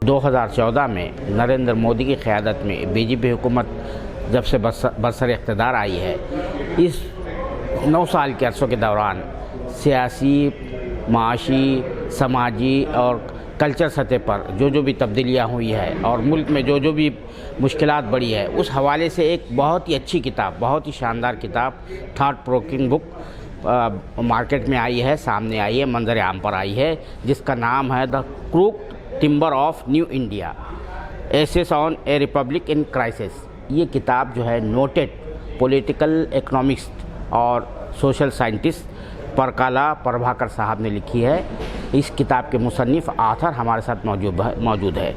2014 में नरेंद्र मोदी की क़यादत में बीजेपी हुकूमत जब से बरसर इक़्तिदार आई है, इस 9 साल के अरसों के दौरान सियासी, माशी, समाजी और कल्चर सतह पर जो भी तब्दीलियाँ हुई है और मुल्क में जो भी मुश्किलात बढ़ी है, उस हवाले से एक बहुत ही अच्छी किताब, बहुत ही शानदार किताब, थॉट प्रोवोकिंग बुक मार्केट में आई है, सामने आई है, मंजर आम पर आई है, जिसका नाम है the crooked timber of new India, essays on a republic in crisis. ये किताब जो है नोटेड पॉलिटिकल इकोनॉमिस्ट और सोशल साइंटिस्ट परकाला प्रभाकर साहब ने लिखी है। इस किताब के मुसन्निफ़ आथर हमारे साथ मौजूद है।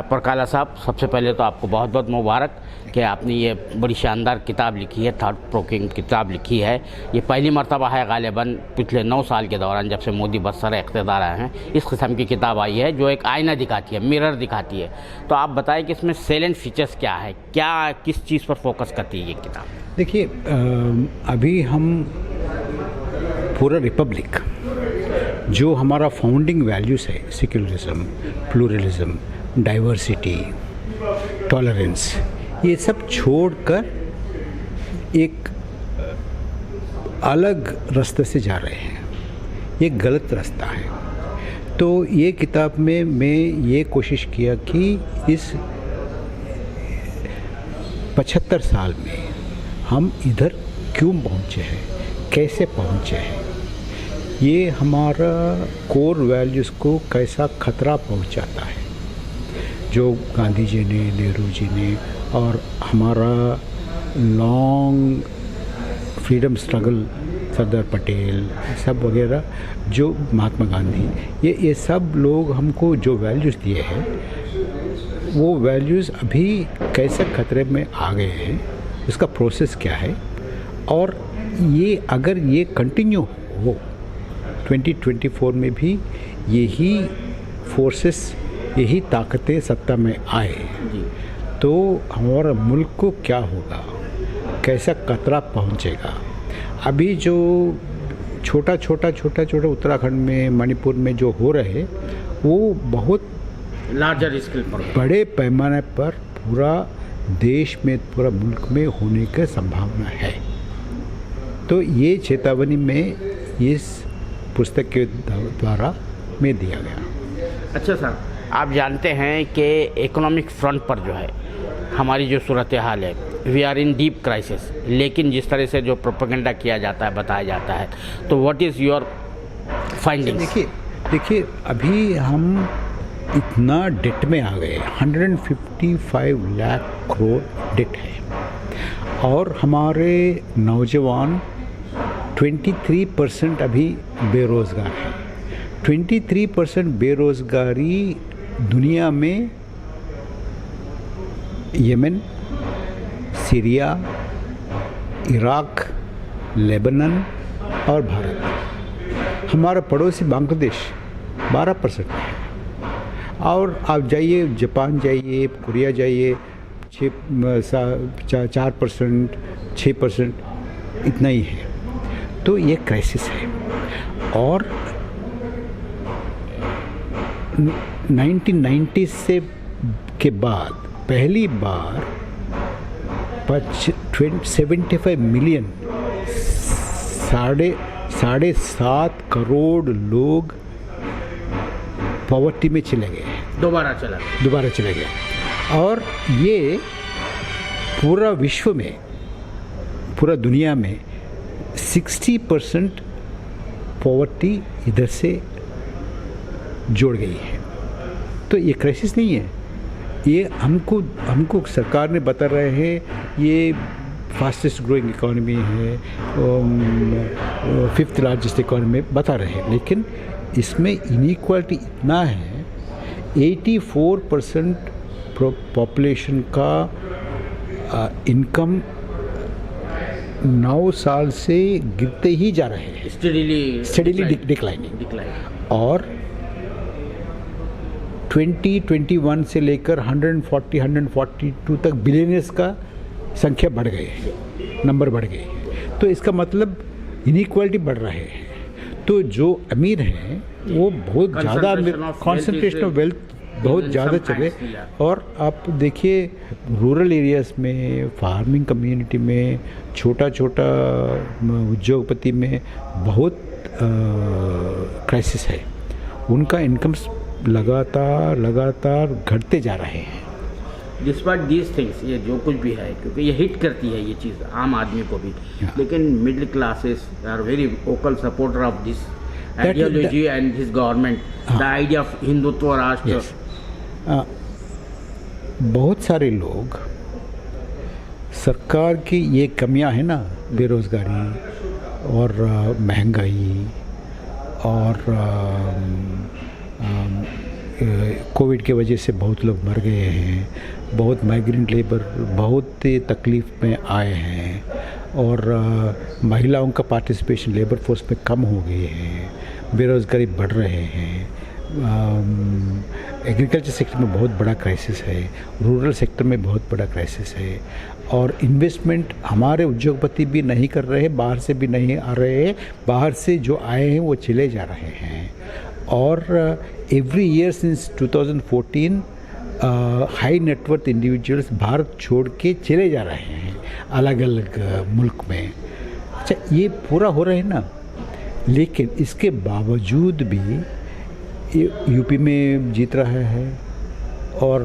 परकाला साहब, सबसे पहले तो आपको बहुत बहुत मुबारक कि आपने ये बड़ी शानदार किताब लिखी है, थॉट प्रोवोकिंग किताब लिखी है। ये पहली मर्तबा है गालिबन पिछले 9 साल के दौरान, जब से मोदी बरसर इक़्तिदार आए हैं, इस किस्म की किताब आई है जो एक आईना दिखाती है, मिरर दिखाती है। तो आप बताएं कि इसमें सेलेंट फीचर्स क्या है, क्या किस चीज़ पर फोकस करती है ये किताब? देखिए, अभी हम पूरा रिपब्लिक, जो हमारा फाउंडिंग वैल्यूज़ है, सेक्युलरिज्म, प्लूरलिज्म, डाइवर्सिटी, टॉलरेंस, ये सब छोड़कर एक अलग रास्ते से जा रहे हैं। ये गलत रास्ता है। तो ये किताब में मैं ये कोशिश किया कि इस 75 साल में हम इधर क्यों पहुँचे हैं, कैसे पहुँचे हैं, ये हमारा कोर वैल्यूज़ को कैसा खतरा पहुँचाता है, जो गांधी जी ने, नेहरू जी ने और हमारा long freedom struggle, Sardar Patel सब वगैरह, जो महात्मा गांधी, ये सब लोग हमको जो वैल्यूज़ दिए हैं, वो वैल्यूज़ अभी कैसे खतरे में आ गए हैं, उसका प्रोसेस क्या है, और ये अगर ये कंटिन्यू हो 2024 में भी यही फोर्सेस, यही ताकतें सत्ता में आए, तो हमारा मुल्क को क्या होगा, कैसा खतरा पहुंचेगा। अभी जो छोटा उत्तराखंड में, मणिपुर में जो हो रहे, वो बहुत लार्जर स्केल पर, बड़े पैमाने पर पूरा देश में, पूरा मुल्क में होने की संभावना है। तो ये चेतावनी में इस पुस्तक के द्वारा में दिया गया। अच्छा सर, आप जानते हैं कि इकोनॉमिक फ्रंट पर जो है हमारी जो सूरत हाल है, we are in deep crisis, लेकिन जिस तरह से जो प्रोपेगेंडा किया जाता है, बताया जाता है, तो व्हाट इज़ योर फाइंडिंग्स? देखिए अभी हम इतना डेट में आ गए, 155 लाख करोड़ डेट है, और हमारे नौजवान 23% अभी बेरोज़गार है। 23% बेरोज़गारी दुनिया में यमन, सीरिया, इराक, लेबनान और भारत, हमारा पड़ोसी बांग्लादेश 12% है। और आप जाइए, जापान जाइए, कोरिया जाइए, 4%, 6% इतना ही है। तो ये क्राइसिस है। और 1990 से के बाद पहली बार 75 मिलियन, 7.5 करोड़ लोग पॉवर्टी में चले गए, दोबारा चले गए। और ये पूरा विश्व में, पूरा दुनिया में 60% पॉवर्टी इधर से जोड़ गई है। तो ये क्राइसिस नहीं है, ये हमको सरकार ने बता रहे हैं ये फास्टेस्ट ग्रोइंग इकोनॉमी है, 5th लार्जेस्ट इकोनॉमी बता रहे हैं, लेकिन इसमें इनइक्वालिटी इतना है, 84% पॉपुलेशन का इनकम 9 साल से गिरते ही जा रहे हैं, स्टडीली डिक्लाइनिंग। और 2021 से लेकर 142 तक बिलियनर्स का संख्या बढ़ गई है, नंबर बढ़ गई। तो इसका मतलब इनइक्वालिटी बढ़ रहे हैं। तो जो अमीर हैं वो बहुत ज़्यादा, कॉन्सेंट्रेशन ऑफ वेल्थ बहुत Even ज़्यादा sometimes चले। मिला। और आप देखिए रूरल एरियाज़ में, फार्मिंग कम्युनिटी में, छोटा छोटा उद्योगपति में बहुत क्राइसिस है। उनका इनकम्स लगातार घटते जा रहे हैं। डिस्पाइट दीज थिंग्स, ये जो कुछ भी है, क्योंकि ये हिट करती है ये चीज़ आम आदमी को भी, Yeah. लेकिन middle classes are very vocal supporter of this That is ideology and this government, the idea of Hindutva rashtra. Yes. बहुत सारे लोग सरकार की ये कमियां हैं ना, बेरोज़गारी और महंगाई और कोविड के वजह से बहुत लोग मर गए हैं, बहुत माइग्रेंट लेबर बहुत तकलीफ़ में आए हैं, और महिलाओं का पार्टिसिपेशन लेबर फोर्स में कम हो गए हैं, बेरोज़गारी बढ़ रहे हैं, एग्रीकल्चर सेक्टर में बहुत बड़ा क्राइसिस है, रूरल सेक्टर में बहुत बड़ा क्राइसिस है, और इन्वेस्टमेंट हमारे उद्योगपति भी नहीं कर रहे, बाहर से भी नहीं आ रहे, बाहर से जो आए हैं वो चले जा रहे हैं। और every year since 2014 high net worth individuals Bharat छोड़ के चले जा रहे हैं अलग अलग मुल्क में। अच्छा, ये पूरा हो रहा है ना, लेकिन इसके बावजूद भी यूपी में जीत रहा है और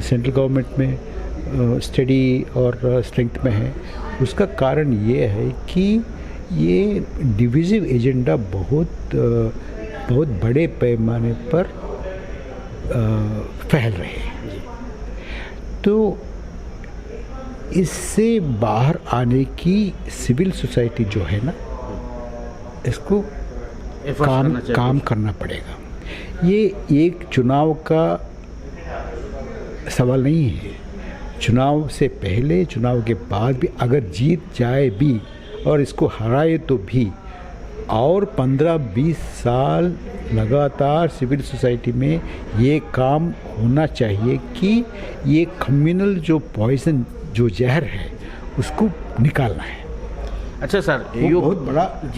सेंट्रल गवर्नमेंट में स्टडी और स्ट्रेंथ में है। उसका कारण ये है कि ये डिविजिव एजेंडा बहुत बड़े पैमाने पर फैल रहे हैं। तो इससे बाहर आने की सिविल सोसाइटी जो है ना, इसको काम करना पड़ेगा। ये एक चुनाव का सवाल नहीं है। चुनाव से पहले, चुनाव के बाद भी अगर जीत जाए भी और इसको हराए तो भी, और 15-20 साल लगातार सिविल सोसाइटी में ये काम होना चाहिए कि ये कम्युनल जो पॉइजन, जो जहर है, उसको निकालना है। अच्छा सर, वो बहुत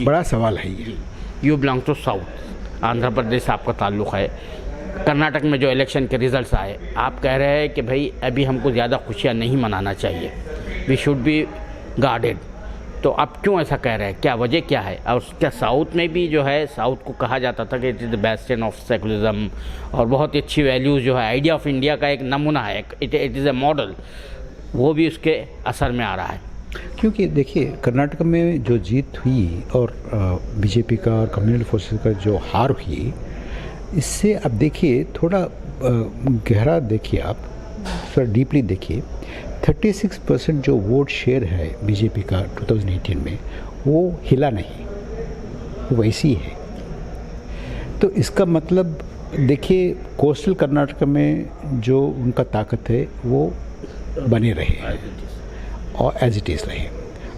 बड़ा सवाल है ये। You belong to south, Andhra Pradesh आपका ताल्लुक़ है। कर्नाटक में जो इलेक्शन के रिजल्ट्स आए, आप कह रहे हैं कि भाई अभी हमको ज़्यादा खुशियाँ नहीं मनाना चाहिए, वी शुड बी गार्डेड। तो आप क्यों ऐसा कह रहे हैं, क्या वजह क्या है? और क्या साउथ में भी जो है, साउथ को कहा जाता था कि it is the bastion of secularism और बहुत ही अच्छी वैल्यूज़ जो है, आइडिया ऑफ इंडिया का एक नमूना है, इट इज़ ए मॉडल, वो भी उसके असर में आ रहा है? क्योंकि देखिए, कर्नाटक में जो जीत हुई और बीजेपी का और कम्युनल फोर्सेस का जो हार हुई, इससे अब देखिए थोड़ा गहरा देखिए, आप थोड़ा डीपली देखिए। 36% जो वोट शेयर है बीजेपी का 2018 में, वो हिला नहीं, वो वैसी है। तो इसका मतलब देखिए, कोस्टल कर्नाटक में जो उनका ताकत है वो बने रहे और एज इट इज़ रहे,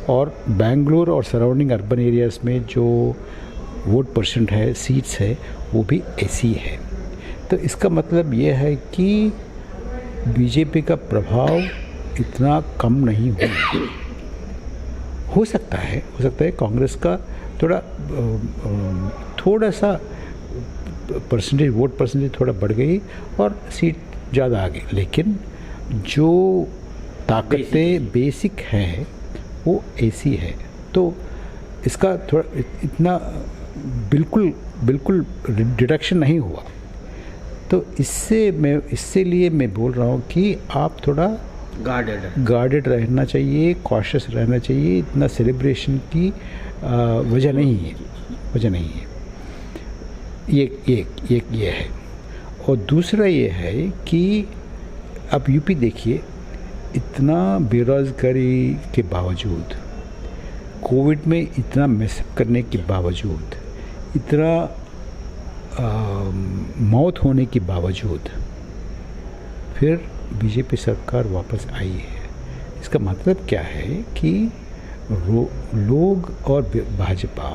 और बेंगलोर और सराउंडिंग अर्बन एरियाज़ में जो वोट परसेंट है, सीट्स है, वो भी ऐसी है। तो इसका मतलब ये है कि बीजेपी का प्रभाव इतना कम नहीं हो सकता है कांग्रेस का थोड़ा सा परसेंटेज, वोट परसेंटेज थोड़ा बढ़ गई और सीट ज़्यादा आ गई, लेकिन जो ताकतें बेसिक हैं वो ऐसी है। तो इसका थोड़ा इतना बिल्कुल डिडक्शन नहीं हुआ। तो इसलिए मैं बोल रहा हूँ कि आप थोड़ा गार्डेड रहना चाहिए, कॉशियस रहना चाहिए। इतना सेलिब्रेशन की वजह नहीं है। ये है। और दूसरा ये है कि अब यूपी देखिए, इतना बेरोज़गारी के बावजूद, कोविड में इतना मेसअप करने के बावजूद, इतना मौत होने के बावजूद, फिर बीजेपी सरकार वापस आई है। इसका मतलब क्या है कि लोग और भाजपा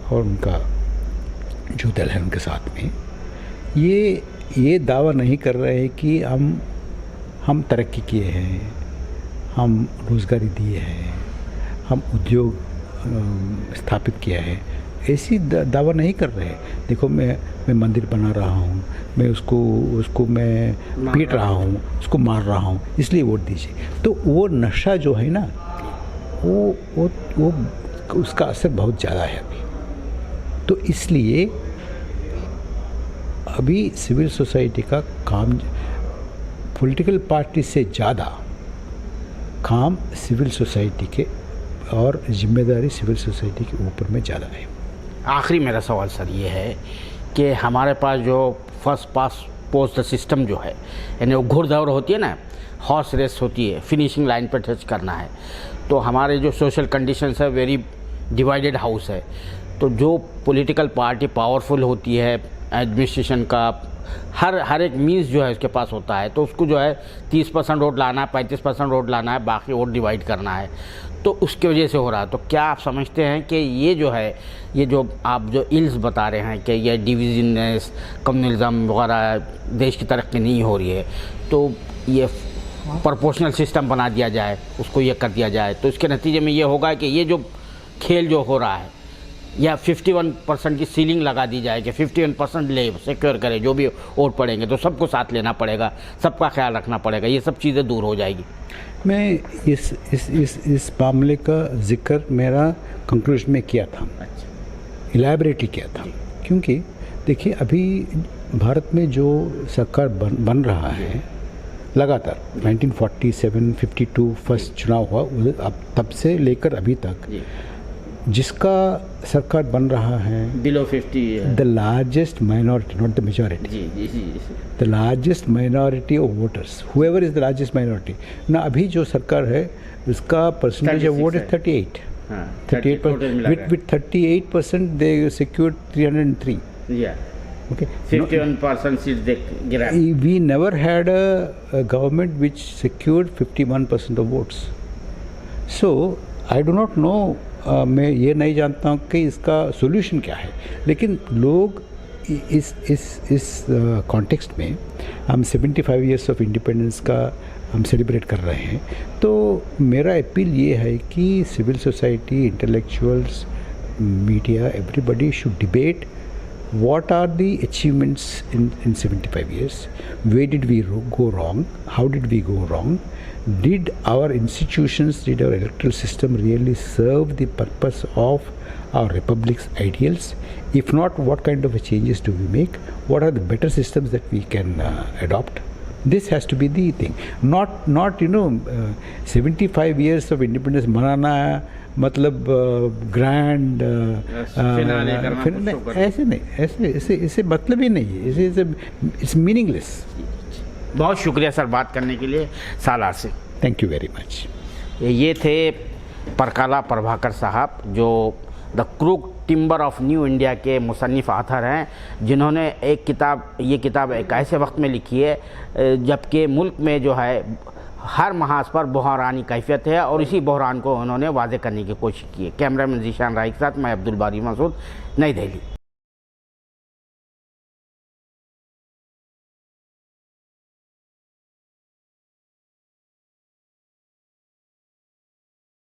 और उनका जो दल है उनके साथ में ये दावा नहीं कर रहे हैं कि हम तरक्की किए हैं, हम रोज़गारी दिए हैं, हम उद्योग स्थापित किया है। ऐसी दावा नहीं कर रहे। देखो मैं मंदिर बना रहा हूँ, मैं उसको मैं पीट रहा हूँ, उसको मार रहा हूँ, इसलिए वोट दीजिए। तो वो नशा जो है ना, वो उसका असर बहुत ज़्यादा है अभी। तो इसलिए अभी सिविल सोसाइटी का काम पॉलिटिकल पार्टी से ज़्यादा काम सिविल सोसाइटी के और जिम्मेदारी सिविल सोसाइटी के ऊपर में ज़्यादा है। आखिरी मेरा सवाल सर ये है कि हमारे पास जो फर्स्ट पास पोस्ट सिस्टम जो है, यानी वो घुड़दौड़ होती है ना, हॉर्स रेस होती है, फिनिशिंग लाइन पर टच करना है, तो हमारे जो सोशल कंडीशंस है वेरी डिवाइडेड हाउस है। तो जो पॉलिटिकल पार्टी पावरफुल होती है, एडमिनिस्ट्रेशन का हर एक मीन्स जो है उसके पास होता है, तो उसको जो है 30% वोट लाना है, 35% वोट लाना है, बाकी वोट डिवाइड करना है, तो उसकी वजह से हो रहा है। तो क्या आप समझते हैं कि ये जो है, ये जो आप जो इल्स बता रहे हैं कि ये डिविजननेस, कम्युनलिज्म वगैरह देश की तरक्की नहीं हो रही है, तो ये प्रोपोर्शनल सिस्टम बना दिया जाए, उसको ये कर दिया जाए, तो इसके नतीजे में ये होगा कि ये जो खेल जो हो रहा है, या 51% की सीलिंग लगा दी जाए कि 51% ले सिक्योर करे, जो भी वोट पड़ेंगे तो सबको साथ लेना पड़ेगा, सबका ख्याल रखना पड़ेगा, ये सब चीज़ें दूर हो जाएगी। मैं इस मामले का जिक्र मेरा कंक्लूजन में किया था, इलैबोरेटली किया था, क्योंकि देखिए अभी भारत में जो सरकार बन रहा है लगातार 1947, 52 फर्स्ट चुनाव हुआ, अब तब से लेकर अभी तक जिसका सरकार बन रहा है below 50 the largest minority, not the majority, the largest minority of voters, whoever is the largest minority ना, अभी जो सरकार है उसका percentage of vote is 38, 38% with 38% they secured 303. Okay, 51% seats they grabbed. We never had a government which secured 51% of votes. So I do not know, मैं ये नहीं जानता हूँ कि इसका सोल्यूशन क्या है, लेकिन लोग इस कॉन्टेक्स्ट में हम 75 इयर्स ऑफ इंडिपेंडेंस का हम सेलिब्रेट कर रहे हैं, तो मेरा अपील ये है कि civil society, intellectuals, media, everybody should debate what are the achievements in 75 years, where did we go wrong, how did we go wrong, did our institutions, did our electoral system really serve the purpose of our republic's ideals? If not, what kind of changes do we make, what are the better systems that we can adopt? This has to be the thing, not 75 years of independence manana मतलब grand ऐसे नहीं, ऐसे मतलब ही नहीं है, it's meaningless. बहुत शुक्रिया sir बात करने के लिए, सालार से। Thank you very much. ये थे परकाला प्रभाकर साहब, जो the crook timber of new India के मुसन्निफ़ आथर हैं, जिन्होंने ये किताब एक ऐसे वक्त में लिखी है जबकि मुल्क में जो है हर महाज पर बहरानी कैफियत है, और इसी बहरान को उन्होंने वाज़े करने की कोशिश की है। कैमरामैन जीशान राय के साथ मैं अब्दुल बारी मसूद, नई दिल्ली।